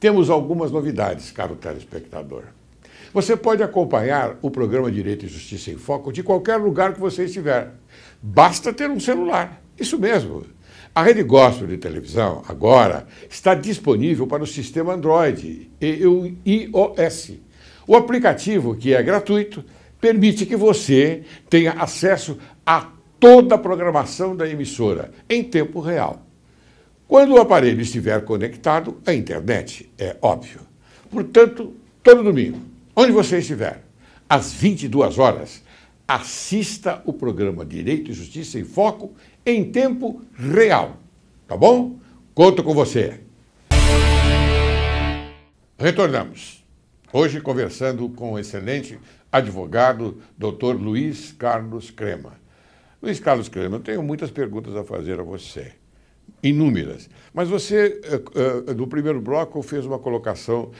temos algumas novidades, caro telespectador. Você pode acompanhar o programa Direito e Justiça em Foco de qualquer lugar que você estiver. Basta ter um celular. Isso mesmo. A Rede Gospel de televisão, agora, está disponível para o sistema Android e o iOS. O aplicativo, que é gratuito, permite que você tenha acesso a toda a programação da emissora em tempo real. Quando o aparelho estiver conectado à internet, é óbvio. Portanto, todo domingo, onde você estiver, às 22 horas, assista o programa Direito e Justiça em Foco em tempo real. Tá bom? Conto com você. Retornamos. Hoje conversando com o excelente advogado, Dr. Luiz Carlos Crema. Luiz Carlos Crema, eu tenho muitas perguntas a fazer a você. Inúmeras. Mas você, no primeiro bloco, fez uma colocação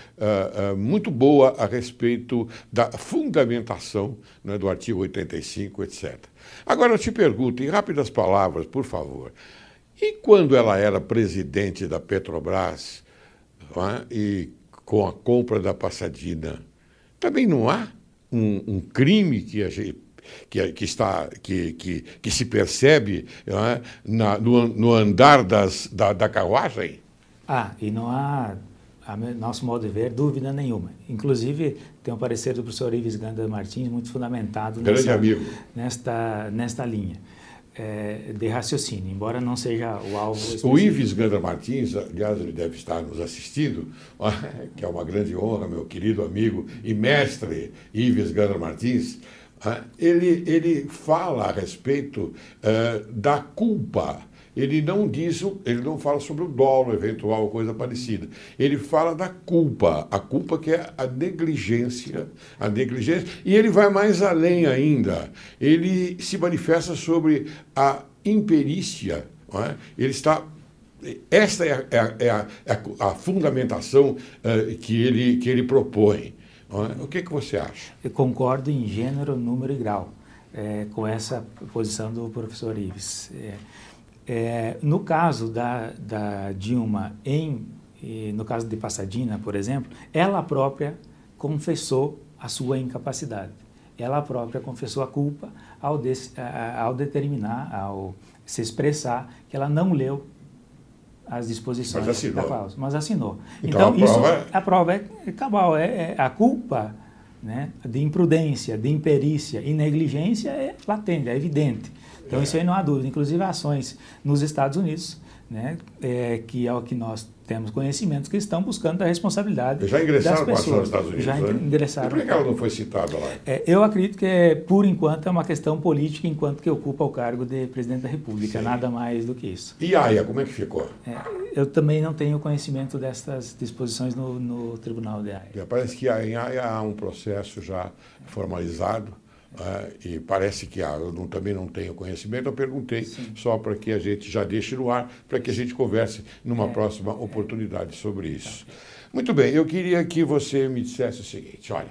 muito boa a respeito da fundamentação, né, do artigo 85, etc. Agora eu te pergunto, em rápidas palavras, por favor, e quando ela era presidente da Petrobras, e com a compra da Pasadena, também não há um crime que se percebe, né, no andar da carruagem? E não há, a nosso modo de ver, dúvida nenhuma. Inclusive, tem um parecer do professor Ives Gandra Martins muito fundamentado nesta linha de raciocínio, embora não seja o alvo específico. O Ives Gandra Martins, aliás, ele deve estar nos assistindo, que é uma grande honra, meu querido amigo e mestre Ives Gandra Martins. Ele fala a respeito da culpa. Ele não fala sobre o dolo eventual, coisa parecida. Ele fala da culpa, a culpa que é a negligência, e ele vai mais além ainda. Ele se manifesta sobre a imperícia. Esta é a fundamentação que ele propõe. O que você acha? Eu concordo em gênero, número e grau com essa posição do professor Ives. No caso da Dilma, no caso de Pasadena, por exemplo, ela própria confessou a sua incapacidade. Ela própria confessou a culpa ao se expressar que ela não leu as disposições da cláusula, mas assinou. Então a prova é cabal, a culpa, né, de imprudência, de imperícia e negligência é latente, é evidente. Então isso aí não há dúvida. Inclusive ações nos Estados Unidos, né, que é o que nós temos conhecimento, que estão buscando a responsabilidade já ingressaram das pessoas. Com a ação nos Estados Unidos, já ingressaram. E por que ela não foi citada lá? Eu acredito que, por enquanto, é uma questão política, enquanto que ocupa o cargo de presidente da República. Sim. Nada mais do que isso. E a AIA, como é que ficou? Eu também não tenho conhecimento destas disposições no Tribunal de AIA. Parece que em AIA há um processo já formalizado. E parece que eu também não tenho conhecimento, eu perguntei. Sim. Só para que a gente já deixe no ar, para que a gente converse numa próxima oportunidade sobre isso. Muito bem, eu queria que você me dissesse o seguinte, olha,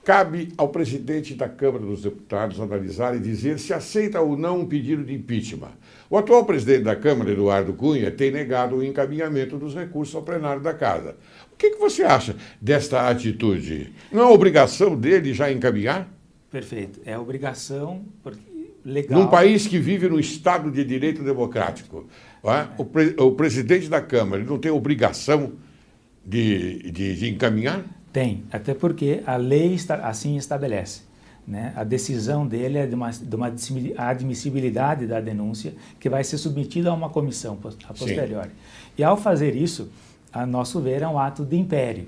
cabe ao presidente da Câmara dos Deputados analisar e dizer se aceita ou não um pedido de impeachment. O atual presidente da Câmara, Eduardo Cunha, tem negado o encaminhamento dos recursos ao plenário da Casa. O que você acha desta atitude? Não é obrigação dele já encaminhar? Perfeito. É obrigação legal. Num país que vive num Estado de direito democrático, o presidente da Câmara ele não tem obrigação de encaminhar? Tem, até porque a lei assim estabelece. Né? A decisão dele é de uma admissibilidade da denúncia que vai ser submetida a uma comissão a posteriori. Sim. E ao fazer isso, a nosso ver, é um ato de império.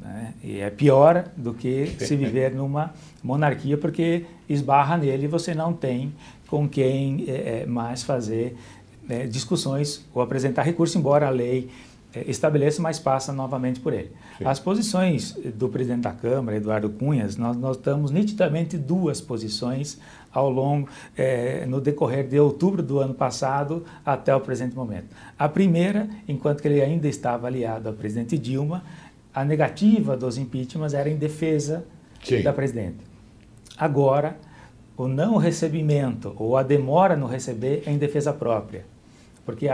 Né? E é pior do que se viver numa monarquia, porque esbarra nele e você não tem com quem mais fazer discussões ou apresentar recurso, embora a lei estabeleça, mas passa novamente por ele. Sim. As posições do presidente da Câmara, Eduardo Cunha, nós notamos nitidamente duas posições ao longo, no decorrer de outubro do ano passado até o presente momento. A primeira, enquanto que ele ainda estava aliado ao presidente Dilma, a negativa dos impeachments era em defesa da presidente. Agora, o não recebimento ou a demora no receber é em defesa própria. Porque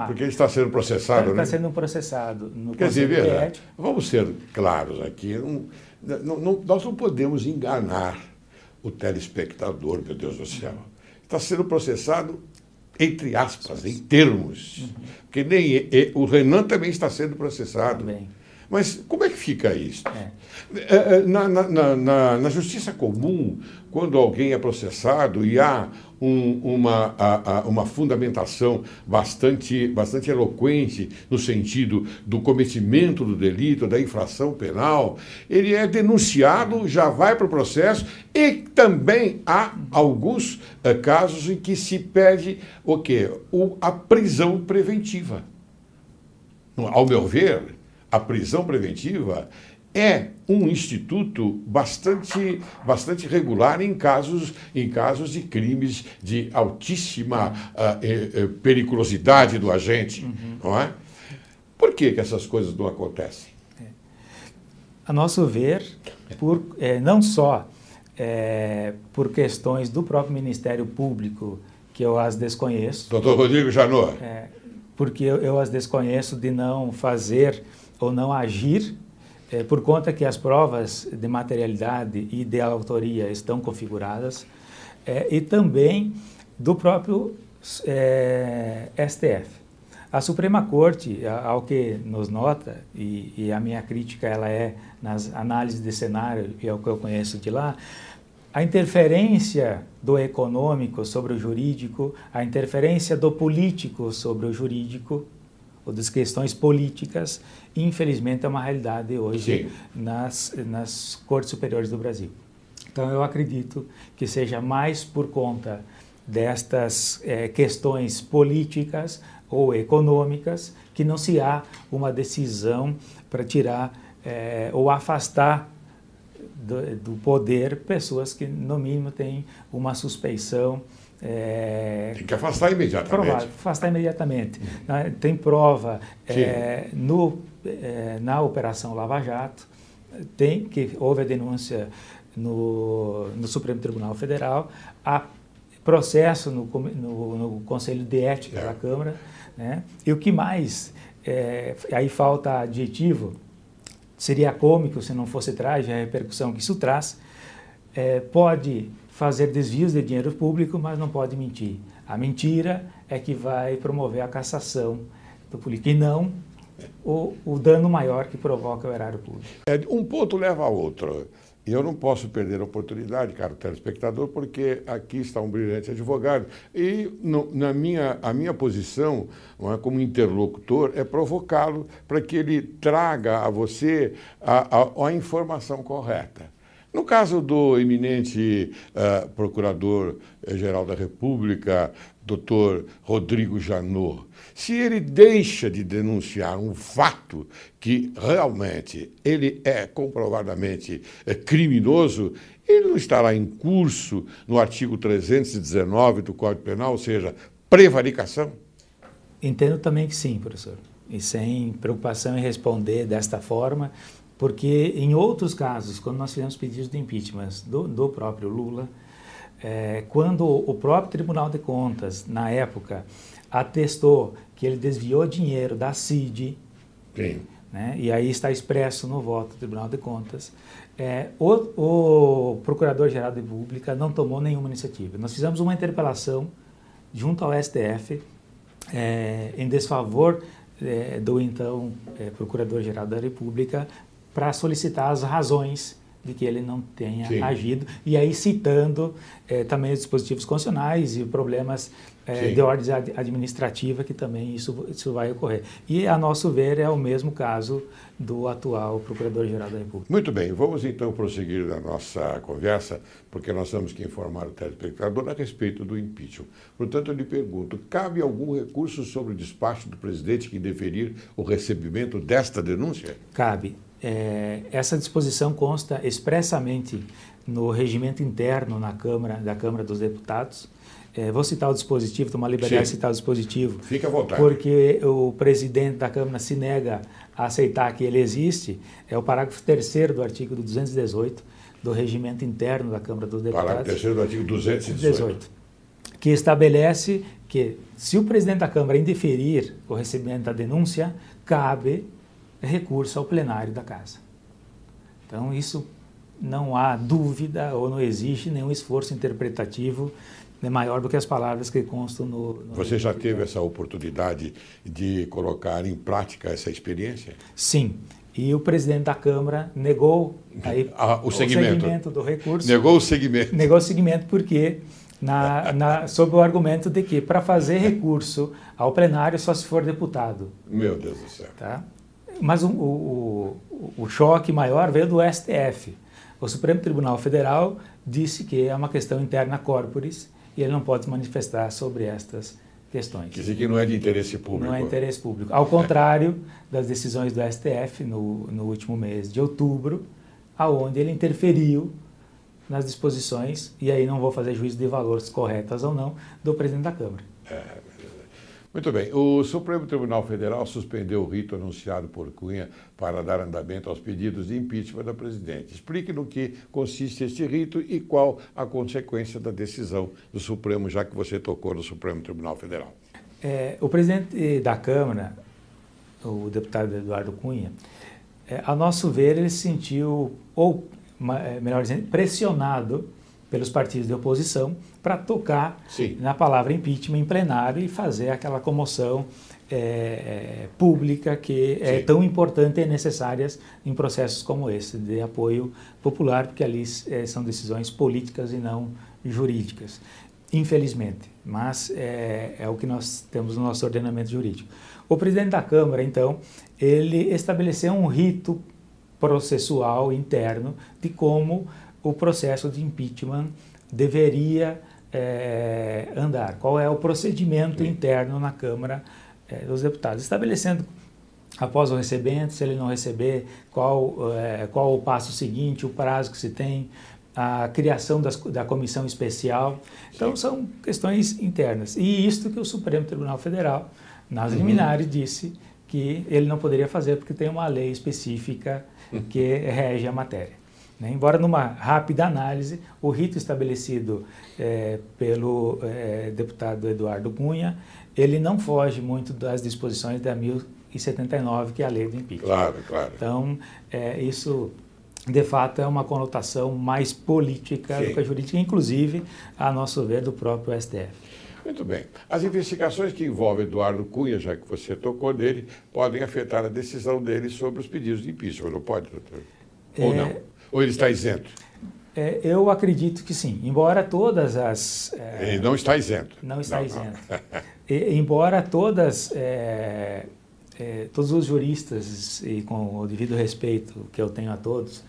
Porque ele está sendo processado, está né? sendo processado no Quer dizer, Conselho de veja, Ética. vamos ser claros aqui, nós não podemos enganar o telespectador, meu Deus do céu. Está sendo processado, entre aspas, em termos. Porque nem o Renan também está sendo processado. Também. Mas como é que fica isso? Na justiça comum, quando alguém é processado e há uma fundamentação bastante eloquente no sentido do cometimento do delito, da infração penal, ele é denunciado, já vai para o processo e também há alguns casos em que se pede o quê? A prisão preventiva. Ao meu ver, a prisão preventiva é um instituto bastante regular em casos de crimes de altíssima periculosidade do agente, não é? Por que essas coisas não acontecem? A nosso ver, não só por questões do próprio Ministério Público, que eu as desconheço. Doutor Rodrigo Janot. Porque eu as desconheço de não fazer ou não agir, por conta que as provas de materialidade e de autoria estão configuradas, e também do próprio STF. A Suprema Corte, ao que nos nota, e a minha crítica ela é nas análises de cenário, e é o que eu conheço de lá, a interferência do econômico sobre o jurídico, a interferência do político sobre o jurídico, ou das questões políticas, infelizmente é uma realidade hoje nas Cortes Superiores do Brasil. Então eu acredito que seja mais por conta destas questões políticas ou econômicas que não se há uma decisão para tirar ou afastar do poder pessoas que, no mínimo, têm uma suspeição. Tem que afastar imediatamente. Provável, afastar imediatamente. Tem prova na Operação Lava Jato, que houve a denúncia no Supremo Tribunal Federal, há processo no Conselho de Ética da Câmara, né? E o que mais, aí falta adjetivo, seria cômico se não fosse trágico a repercussão que isso traz, pode fazer desvios de dinheiro público, mas não pode mentir. A mentira é que vai promover a cassação do político, e não o dano maior que provoca o erário público. Um ponto leva a outro. E eu não posso perder a oportunidade, caro telespectador, porque aqui está um brilhante advogado. E a minha posição, como interlocutor, é provocá-lo para que ele traga a você a informação correta. No caso do eminente Procurador-Geral da República, Dr. Rodrigo Janot, se ele deixa de denunciar um fato que realmente ele é comprovadamente criminoso, ele não estará em curso no artigo 319 do Código Penal, ou seja, prevaricação? Entendo também que sim, professor. E sem preocupação em responder desta forma, porque em outros casos, quando nós fizemos pedidos de impeachment do próprio Lula, quando o próprio Tribunal de Contas, na época, atestou que ele desviou dinheiro da CID, né, e aí está expresso no voto do Tribunal de Contas, o Procurador-Geral da República não tomou nenhuma iniciativa. Nós fizemos uma interpelação junto ao STF em desfavor do então Procurador-Geral da República para solicitar as razões de que ele não tenha agido, e aí citando também os dispositivos constitucionais e problemas de ordem administrativa que também isso vai ocorrer. E, a nosso ver, é o mesmo caso do atual Procurador-Geral da República. Muito bem, vamos então prosseguir na nossa conversa, porque nós temos que informar o telespectador a respeito do impeachment. Portanto, eu lhe pergunto, cabe algum recurso sobre o despacho do presidente que deferir o recebimento desta denúncia? Cabe. Essa disposição consta expressamente no regimento interno da Câmara dos Deputados. Vou citar o dispositivo, tomar liberdade de citar o dispositivo. Fique à vontade. Porque o presidente da Câmara se nega a aceitar que ele existe. É o parágrafo 3º do artigo 218 do regimento interno da Câmara dos Deputados. Parágrafo 3º do artigo 218. Que estabelece que se o presidente da Câmara indeferir o recebimento da denúncia, cabe recurso ao plenário da Casa. Então, isso não há dúvida ou não existe nenhum esforço interpretativo maior do que as palavras que constam no Você já teve essa oportunidade de colocar em prática essa experiência? Sim. E o presidente da Câmara negou o segmento do recurso. Negou o segmento. Negou o segmento porque, sob o argumento de que para fazer recurso ao plenário só se for deputado. Meu Deus do céu. Tá? Mas o choque maior veio do STF. O Supremo Tribunal Federal disse que é uma questão interna corporis e ele não pode se manifestar sobre estas questões. Quer dizer que não é de interesse público. Não é interesse público. Ao contrário das decisões do STF no último mês de outubro, aonde ele interferiu nas disposições, e aí não vou fazer juízo de valores corretas ou não, do presidente da Câmara. Muito bem. O Supremo Tribunal Federal suspendeu o rito anunciado por Cunha para dar andamento aos pedidos de impeachment da presidente. Explique no que consiste este rito e qual a consequência da decisão do Supremo, já que você tocou no Supremo Tribunal Federal. O presidente da Câmara, o deputado Eduardo Cunha, a nosso ver, ele se sentiu, ou melhor dizendo, pressionado pelos partidos de oposição para tocar na palavra impeachment em plenário e fazer aquela comoção pública que é tão importante e necessária em processos como esse, de apoio popular, porque ali são decisões políticas e não jurídicas, infelizmente, mas é o que nós temos no nosso ordenamento jurídico. O presidente da Câmara, então, ele estabeleceu um rito processual interno de como o processo de impeachment deveria andar, qual é o procedimento interno na Câmara dos Deputados, estabelecendo, após o recebimento, se ele não receber, qual o passo seguinte, o prazo que se tem, a criação da comissão especial. Então, são questões internas. E isto que o Supremo Tribunal Federal, nas liminares, disse que ele não poderia fazer porque tem uma lei específica que rege a matéria. Embora numa rápida análise, o rito estabelecido pelo deputado Eduardo Cunha, ele não foge muito das disposições da 1079, que é a lei do impeachment. Claro, claro. Então, isso, de fato, é uma conotação mais política do que jurídica, inclusive, a nosso ver, do próprio STF. Muito bem. As investigações que envolvem Eduardo Cunha, já que você tocou nele, podem afetar a decisão dele sobre os pedidos de impeachment, não pode, doutor? Ou não? Ou ele está isento? Eu acredito que sim, embora todas as... Ele não está isento. Não está isento. Embora todos os juristas, e com o devido respeito que eu tenho a todos,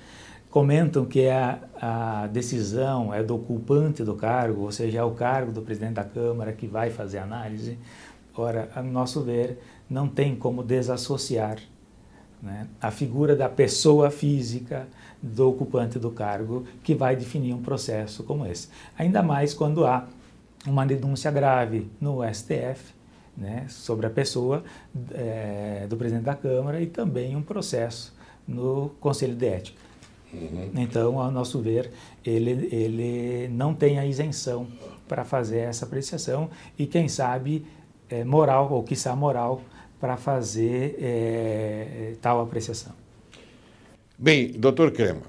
comentam que a decisão é do ocupante do cargo, ou seja, é o cargo do presidente da Câmara que vai fazer a análise. Ora, a nosso ver, não tem como desassociar, né, a figura da pessoa física do ocupante do cargo que vai definir um processo como esse. Ainda mais quando há uma denúncia grave no STF, né, sobre a pessoa do presidente da Câmara, e também um processo no Conselho de Ética. Então, ao nosso ver, ele não tem a isenção para fazer essa apreciação e, quem sabe, moral, ou quiçá moral, para fazer tal apreciação. Bem, doutor Crema,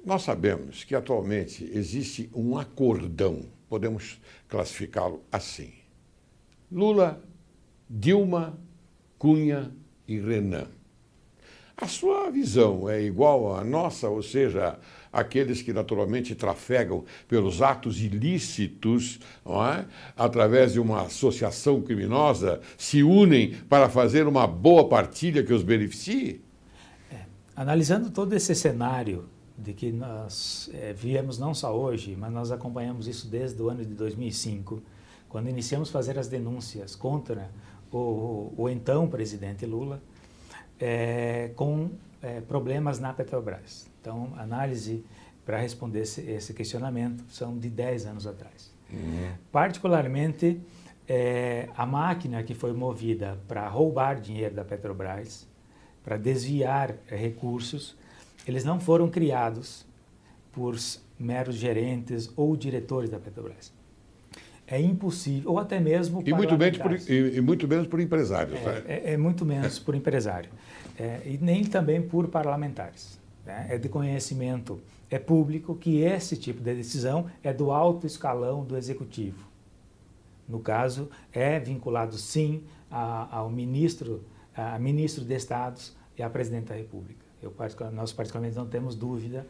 nós sabemos que atualmente existe um acordão, podemos classificá-lo assim: Lula, Dilma, Cunha e Renan. A sua visão é igual à nossa, ou seja, aqueles que naturalmente trafegam pelos atos ilícitos, não é? Através de uma associação criminosa, se unem para fazer uma boa partilha que os beneficie? Analisando todo esse cenário de que nós viemos não só hoje, mas nós acompanhamos isso desde o ano de 2005, quando iniciamos a fazer as denúncias contra o então presidente Lula, com problemas na Petrobras. Então, análise para responder esse questionamento são de 10 anos atrás. Particularmente, a máquina que foi movida para roubar dinheiro da Petrobras, para desviar recursos, eles não foram criados por meros gerentes ou diretores da Petrobras. é impossível, ou até mesmo E muito menos parlamentares. e muito menos por empresários. Né? É muito menos por empresário. E nem também por parlamentares. Né? É de conhecimento, é público que esse tipo de decisão é do alto escalão do executivo. No caso, é vinculado sim ao ministro de Estados e à presidente da República. Nós particularmente não temos dúvida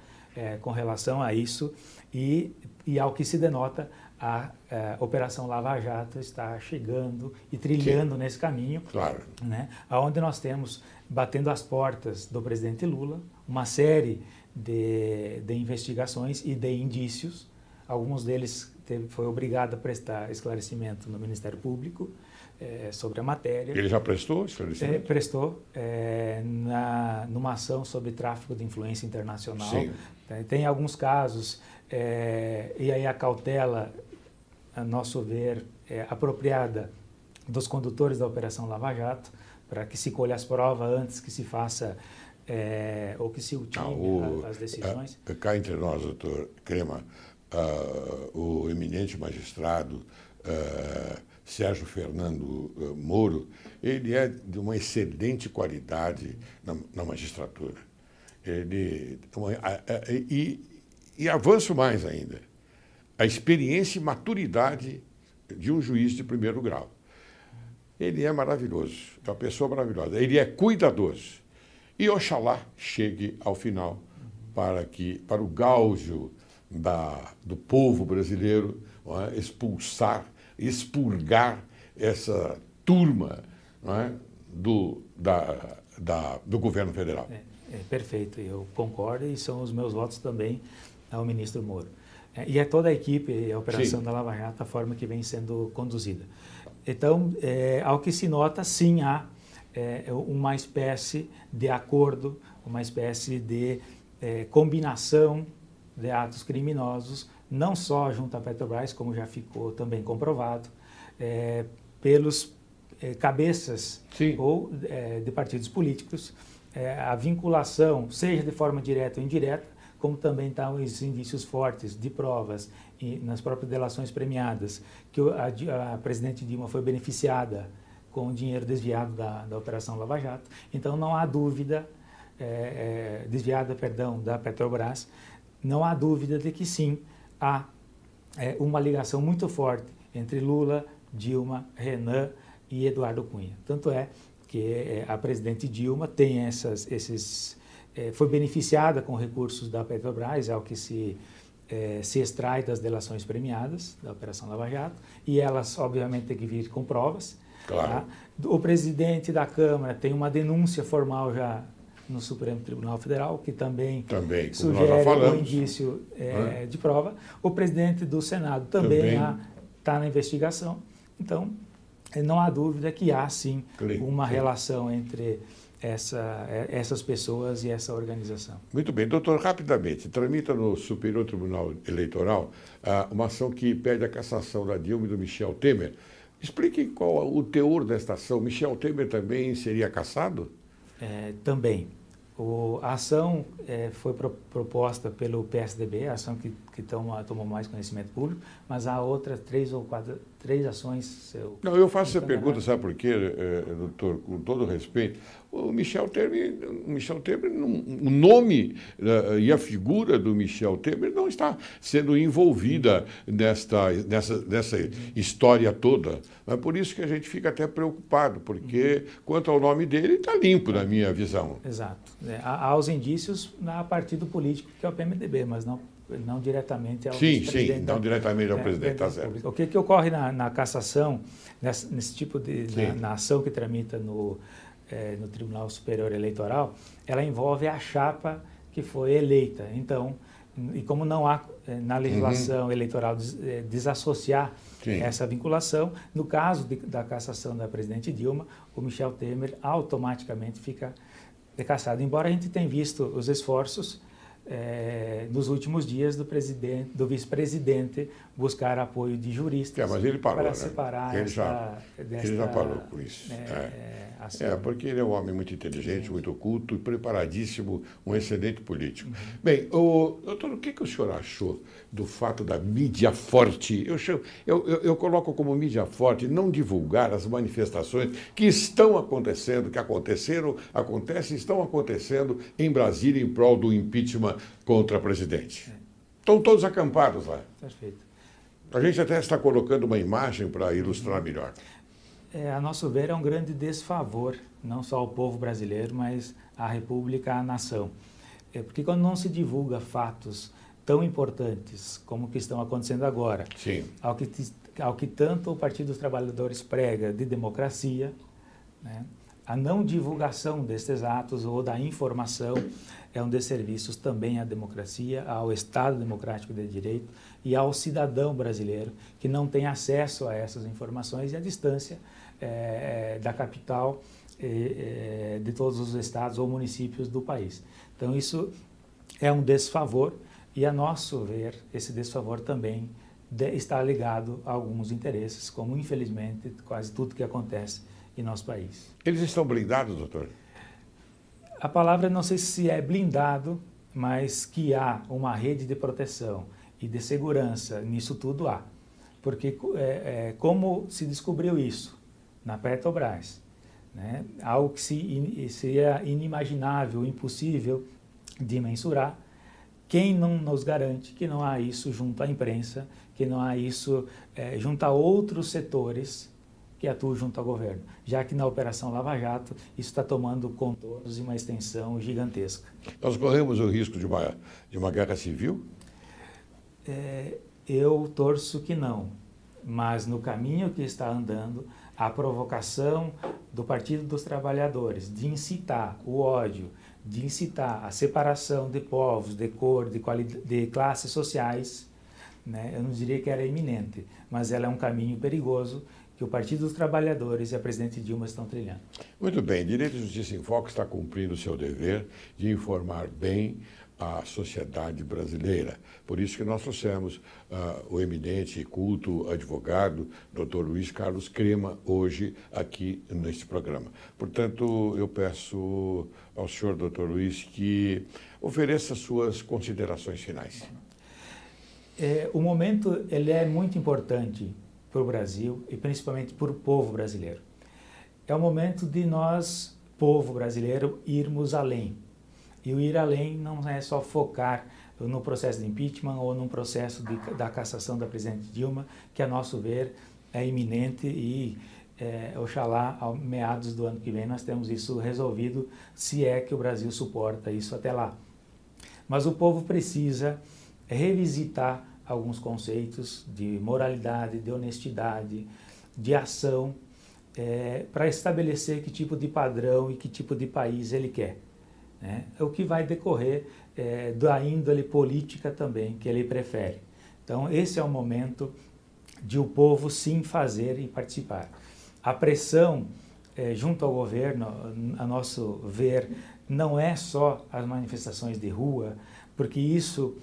com relação a isso e ao que se denota a Operação Lava Jato está chegando e trilhando Sim. nesse caminho, Claro. né, onde nós temos, batendo as portas do presidente Lula, uma série de investigações e de indícios. Alguns deles foi obrigado a prestar esclarecimento no Ministério Público sobre a matéria. Ele já prestou esclarecimento? Prestou numa ação sobre tráfico de influência internacional. Sim. Tem alguns casos, e aí a cautela, a nosso ver, apropriada dos condutores da Operação Lava Jato, para que se colhe as provas antes que se faça ou que se ultime as decisões. Cá entre nós, doutor Crema, o eminente magistrado Sérgio Fernando Moro, ele é de uma excelente qualidade na magistratura. E avanço mais ainda, a experiência e maturidade de um juiz de primeiro grau. Ele é maravilhoso, é uma pessoa maravilhosa, ele é cuidadoso. E oxalá chegue ao final para o gáudio do povo brasileiro expurgar essa turma, não é, do governo federal. Perfeito, eu concordo e são os meus votos também ao ministro Moro. E é toda a equipe, a operação da Lava Jato, a forma que vem sendo conduzida. Então, ao que se nota, sim, há uma espécie de acordo, uma espécie de combinação de atos criminosos, não só junto à Petrobras, como já ficou também comprovado, pelos cabeças ou de partidos políticos, a vinculação, seja de forma direta ou indireta, como também estão os indícios fortes de provas e nas próprias delações premiadas, que a presidente Dilma foi beneficiada com o dinheiro desviado da Operação Lava Jato. Então, não há dúvida, da Petrobras, não há dúvida de que sim, há uma ligação muito forte entre Lula, Dilma, Renan e Eduardo Cunha. Tanto é que a presidente Dilma tem foi beneficiada com recursos da Petrobras, ao que se extrai das delações premiadas da Operação Lava Jato, e elas, obviamente, têm que vir com provas. Claro. Tá? O presidente da Câmara tem uma denúncia formal já no Supremo Tribunal Federal, que também sugere um indício de prova. O presidente do Senado também está na investigação. Então, não há dúvida que há, sim, uma relação entre essas pessoas e essa organização. Muito bem. Doutor, rapidamente, tramita no Superior Tribunal Eleitoral uma ação que pede a cassação da Dilma e do Michel Temer. Explique qual o teor desta ação. Michel Temer também seria cassado? Também. A ação foi proposta pelo PSDB, a ação que tomou mais conhecimento público, mas há outras três ações. Não, eu faço essa pergunta, sabe por quê, doutor, com todo respeito. O Michel Temer, o nome e a figura do Michel Temer não está sendo envolvida nessa história toda. É por isso que a gente fica até preocupado, porque quanto ao nome dele, está limpo na minha visão. Exato. Há os indícios na partido político, que é o PMDB, mas não diretamente ao presidente. Sim, não diretamente ao presidente, está certo. O que ocorre na cassação, nesse tipo na ação que tramita no Tribunal Superior Eleitoral, ela envolve a chapa que foi eleita. Então, e como não há na legislação eleitoral desassociar essa vinculação, no caso da cassação da presidente Dilma, o Michel Temer automaticamente fica cassado. Embora a gente tenha visto os esforços nos últimos dias do vice-presidente buscar apoio de juristas mas ele parou, para né? separar ele já parou com isso. Porque ele é um homem muito inteligente, muito culto e preparadíssimo, um excelente político. Bem, doutor, o que o senhor achou do fato da mídia forte? Eu coloco como mídia forte não divulgar as manifestações que estão acontecendo, que acontecem e estão acontecendo em Brasília em prol do impeachment contra o presidente. Estão todos acampados lá. Perfeito. A gente até está colocando uma imagem para ilustrar melhor. A nosso ver, é um grande desfavor, não só ao povo brasileiro, mas à República, à nação. Porque quando não se divulga fatos tão importantes como o que estão acontecendo agora, sim, ao que tanto o Partido dos Trabalhadores prega de democracia, né, a não divulgação destes atos ou da informação é um desserviço também à democracia, ao Estado Democrático de Direito e ao cidadão brasileiro que não tem acesso a essas informações e à distância da capital de todos os estados ou municípios do país. Então isso é um desfavor e, a nosso ver, esse desfavor também está ligado a alguns interesses, como infelizmente quase tudo que acontece em nosso país. Eles estão blindados, doutor? A palavra não sei se é blindado, mas que há uma rede de proteção e de segurança, nisso tudo há. Porque como se descobriu isso na Petrobras, né? Algo que seria inimaginável, impossível de mensurar, quem não nos garante que não há isso junto à imprensa, que não há isso junto a outros setores que atuam junto ao governo, já que na Operação Lava Jato isso está tomando contornos e uma extensão gigantesca. Nós corremos o risco de uma guerra civil? Eu torço que não, mas no caminho que está andando, a provocação do Partido dos Trabalhadores de incitar o ódio, de incitar a separação de povos, de cor, de classes sociais, né, eu não diria que era iminente, mas ela é um caminho perigoso que o Partido dos Trabalhadores e a presidente Dilma estão trilhando. Muito bem, Direito e Justiça em Foco está cumprindo o seu dever de informar bem a sociedade brasileira. Por isso que nós trouxemos o eminente e culto advogado, Dr. Luiz Carlos Crema, hoje aqui neste programa. Portanto, eu peço ao senhor, Dr. Luiz, que ofereça suas considerações finais. O momento ele é muito importante para o Brasil e principalmente para o povo brasileiro. É o momento de nós, povo brasileiro, irmos além. E o ir além não é só focar no processo de impeachment ou no processo da cassação da presidente Dilma, que, a nosso ver, é iminente e, oxalá, ao meados do ano que vem, nós temos isso resolvido, se é que o Brasil suporta isso até lá. Mas o povo precisa revisitar alguns conceitos de moralidade, de honestidade, de ação, para estabelecer que tipo de padrão e que tipo de país ele quer. Né? É o que vai decorrer da índole política também, que ele prefere. Então, esse é o momento de o povo sim fazer e participar. A pressão junto ao governo, a nosso ver, não é só as manifestações de rua, porque isso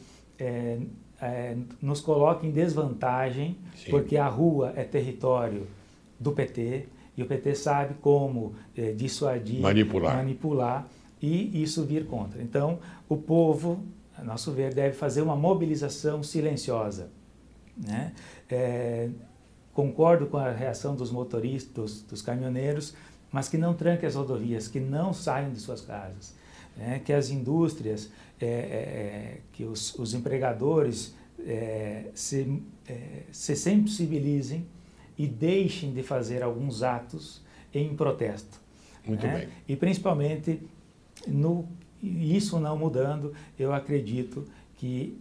nos coloca em desvantagem, sim, porque a rua é território do PT, e o PT sabe como dissuadir, manipular e isso vir contra. Então, o povo, a nosso ver, deve fazer uma mobilização silenciosa. Né? Concordo com a reação dos motoristas, dos caminhoneiros, mas que não tranquem as rodovias, que não saiam de suas casas, né? Que as indústrias, que os empregadores se sensibilizem e deixem de fazer alguns atos em protesto. Muito bem. E principalmente, isso não mudando, eu acredito que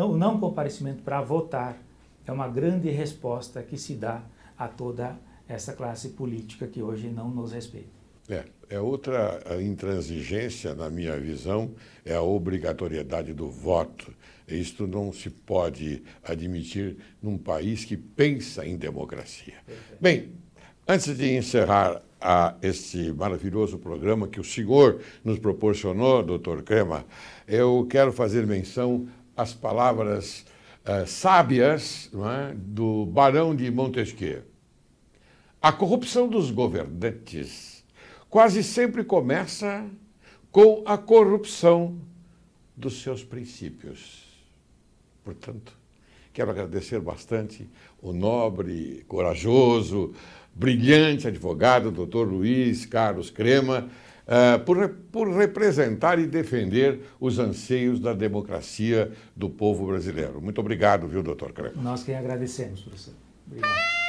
o não comparecimento para votar é uma grande resposta que se dá a toda essa classe política que hoje não nos respeita. Outra intransigência, na minha visão, é a obrigatoriedade do voto. Isto não se pode admitir num país que pensa em democracia. Bem, antes de encerrar este maravilhoso programa que o senhor nos proporcionou, Dr. Crema, eu quero fazer menção às palavras sábias, não é, do Barão de Montesquieu. A corrupção dos governantes quase sempre começa com a corrupção dos seus princípios. Portanto, quero agradecer bastante o nobre, corajoso, brilhante advogado, Dr. Luiz Carlos Crema, por representar e defender os anseios da democracia do povo brasileiro. Muito obrigado, viu, Dr. Crema? Nós que agradecemos, professor. Obrigado.